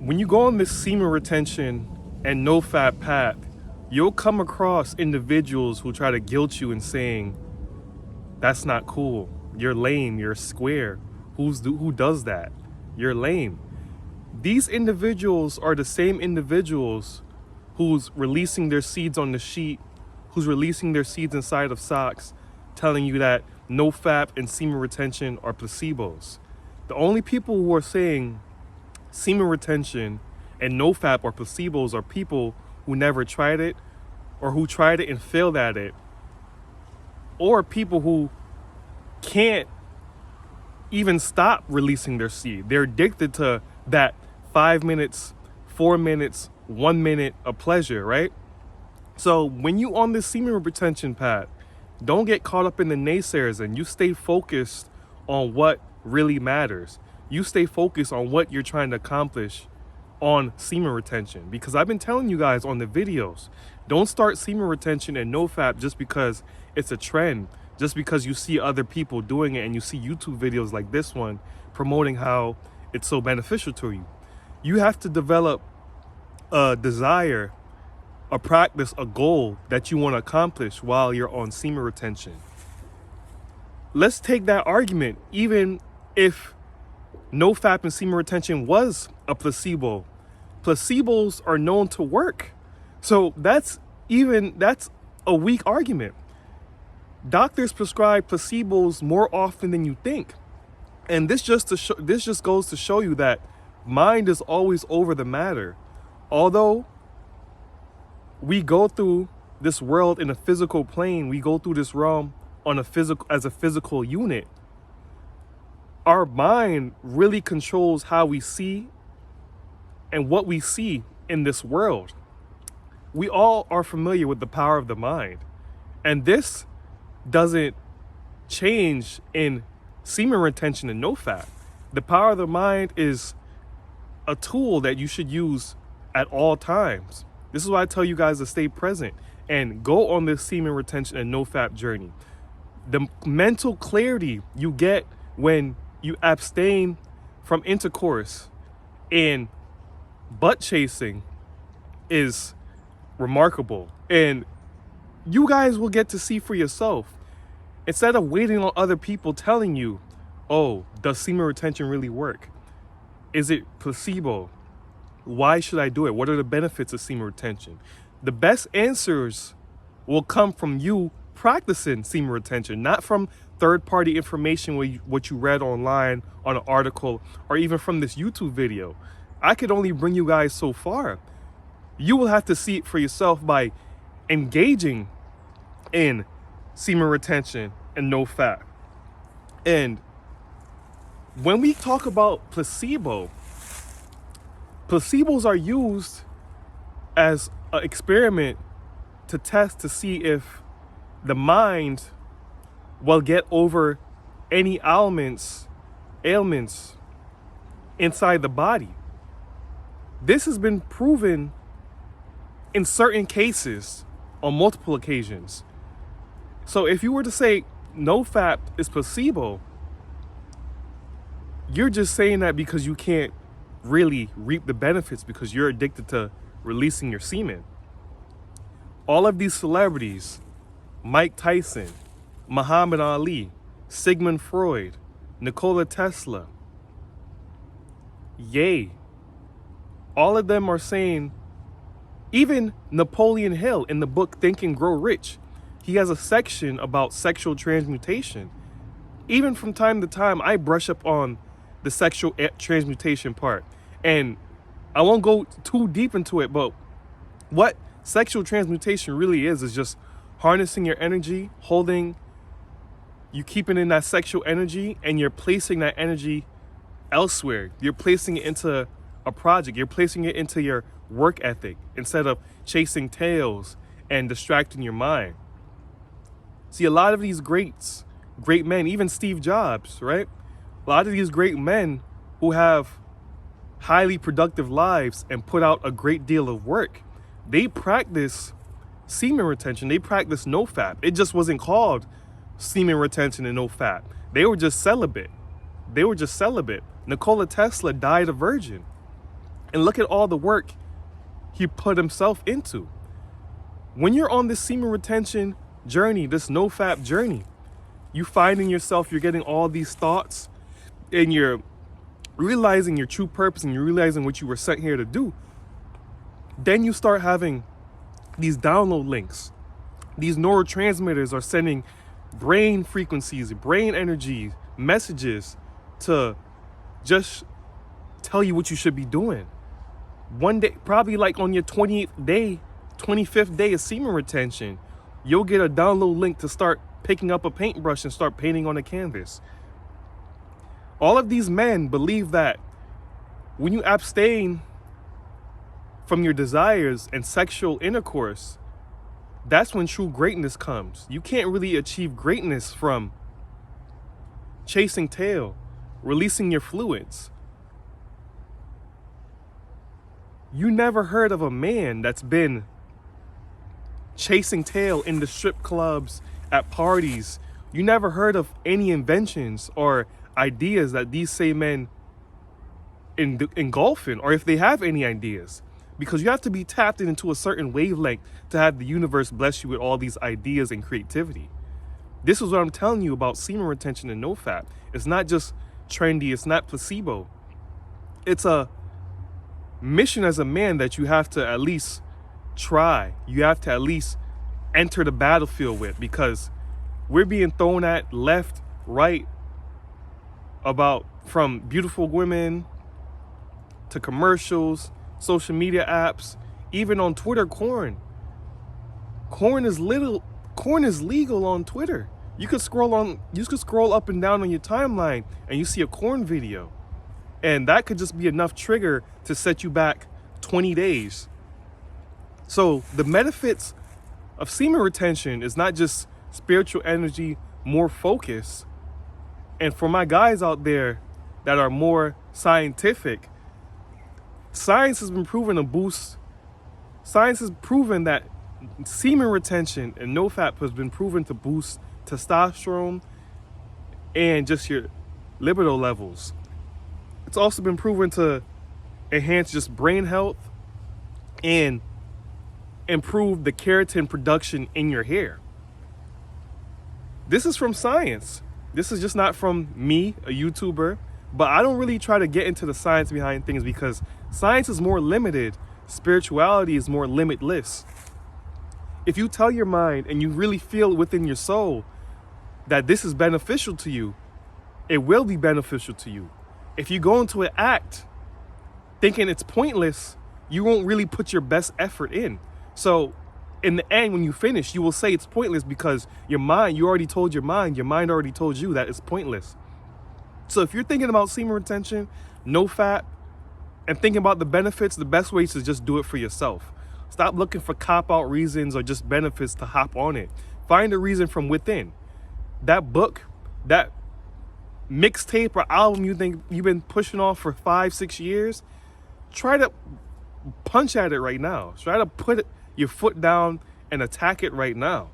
when you go on this semen retention and Nofap path, you'll come across individuals who try to guilt you in saying, that's not cool. You're lame. You're square. Who does that? You're lame. These individuals are the same individuals who's releasing their seeds on the sheet, who's releasing their seeds inside of socks, telling you that Nofap and semen retention are placebos. The only people who are saying semen retention and Nofap are placebos are people who never tried it, or who tried it and failed at it, or people who can't even stop releasing their seed. They're addicted to that 5 minutes, 4 minutes, 1 minute of pleasure, right? So when you on this semen retention path, don't get caught up in the naysayers, and you stay focused on what really matters. You stay focused on what you're trying to accomplish on semen retention, because I've been telling you guys on the videos, don't start semen retention and Nofap just because it's a trend, just because you see other people doing it and you see YouTube videos like this one promoting how it's so beneficial to you. You have to develop a desire, a practice, a goal that you want to accomplish while you're on semen retention. Let's take that argument. Even if Nofap and semen retention was a placebo, placebos are known to work. So that's a weak argument. Doctors prescribe placebos more often than you think. And this just goes to show you that mind is always over the matter. Although we go through this world in a physical plane, we go through this realm on as a physical unit, our mind really controls how we see and what we see in this world. We all are familiar with the power of the mind, and this doesn't change in semen retention and Nofap. The power of the mind is a tool that you should use at all times. This is why I tell you guys to stay present and go on this semen retention and Nofap journey. The mental clarity you get when you abstain from intercourse and butt chasing is remarkable, and you guys will get to see for yourself. Instead of waiting on other people telling you, oh, does semen retention really work? Is it placebo? Why should I do it? What are the benefits of semen retention? The best answers will come from you practicing semen retention, not from third-party information, what you read online on an article, or even from this YouTube video. I could only bring you guys so far. You will have to see it for yourself by engaging in semen retention and Nofap. And when we talk about placebos are used as an experiment to test to see if the mind will get over any ailments inside the body. This has been proven in certain cases on multiple occasions. So if you were to say Nofap is placebo, you're just saying that because you can't really reap the benefits because you're addicted to releasing your semen. All of these celebrities, Mike Tyson, Muhammad Ali, Sigmund Freud, Nikola Tesla, all of them are saying, even Napoleon Hill in the book Think and Grow Rich, he has a section about sexual transmutation. Even from time to time, I brush up on the sexual transmutation part. And I won't go too deep into it, but what sexual transmutation really is just harnessing your energy, you keeping in that sexual energy, and you're placing that energy elsewhere. You're placing it into a project. You're placing it into your work ethic instead of chasing tails and distracting your mind. See, a lot of these great men, even Steve Jobs, right? A lot of these great men who have highly productive lives and put out a great deal of work, they practice semen retention. They practice Nofap. It just wasn't called semen retention and Nofap. They were just celibate. Nikola Tesla died a virgin. And look at all the work he put himself into. When you're on this semen retention journey, this Nofap journey, you finding yourself, you're getting all these thoughts, and you're realizing your true purpose, and you're realizing what you were sent here to do. Then you start having these download links. These neurotransmitters are sending brain frequencies, brain energy, messages to just tell you what you should be doing. One day, probably like on your 25th day of semen retention, you'll get a download link to start picking up a paintbrush and start painting on a canvas. All of these men believe that when you abstain from your desires and sexual intercourse, that's when true greatness comes. You can't really achieve greatness from chasing tail, releasing your fluids. You never heard of a man that's been chasing tail in the strip clubs, at parties. You never heard of any inventions or ideas that these same men engulf in, or if they have any ideas. Because you have to be tapped into a certain wavelength to have the universe bless you with all these ideas and creativity. This is what I'm telling you about semen retention and Nofap. It's not just trendy, it's not placebo. It's a mission as a man that you have to at least try. You have to at least enter the battlefield with, because we're being thrown at left, right, about from beautiful women to commercials, social media apps, even on Twitter, corn. Corn is legal on Twitter. You could scroll up and down on your timeline and you see a corn video. And that could just be enough trigger to set you back 20 days. So the benefits of semen retention is not just spiritual energy, more focus. And for my guys out there that are more scientific, science has been proven to boost. Science has proven that semen retention and Nofap has been proven to boost testosterone and just your libido levels. It's also been proven to enhance just brain health and improve the keratin production in your hair. This is from science. This is just not from me, a YouTuber, but I don't really try to get into the science behind things because science is more limited. Spirituality is more limitless. If you tell your mind and you really feel within your soul that this is beneficial to you, it will be beneficial to you. If you go into an act thinking it's pointless, you won't really put your best effort in. So in the end, when you finish, you will say it's pointless because you already told your mind already told you that it's pointless. So if you're thinking about semen retention, Nofap, and thinking about the benefits, the best way is to just do it for yourself. Stop looking for cop-out reasons or just benefits to hop on it. Find a reason from within. That book, that mixtape or album you think you've been pushing off for 5-6 years, try to punch at it right now. Try to put your foot down and attack it right now.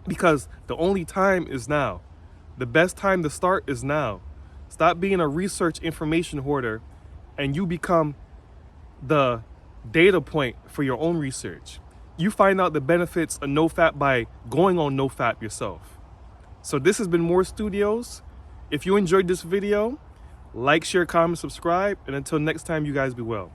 Because the only time is now. The best time to start is now. Stop being a research information hoarder and you become the data point for your own research. You find out the benefits of Nofap by going on Nofap yourself. So this has been More Studios. If you enjoyed this video, like, share, comment, subscribe, and until next time, you guys be well.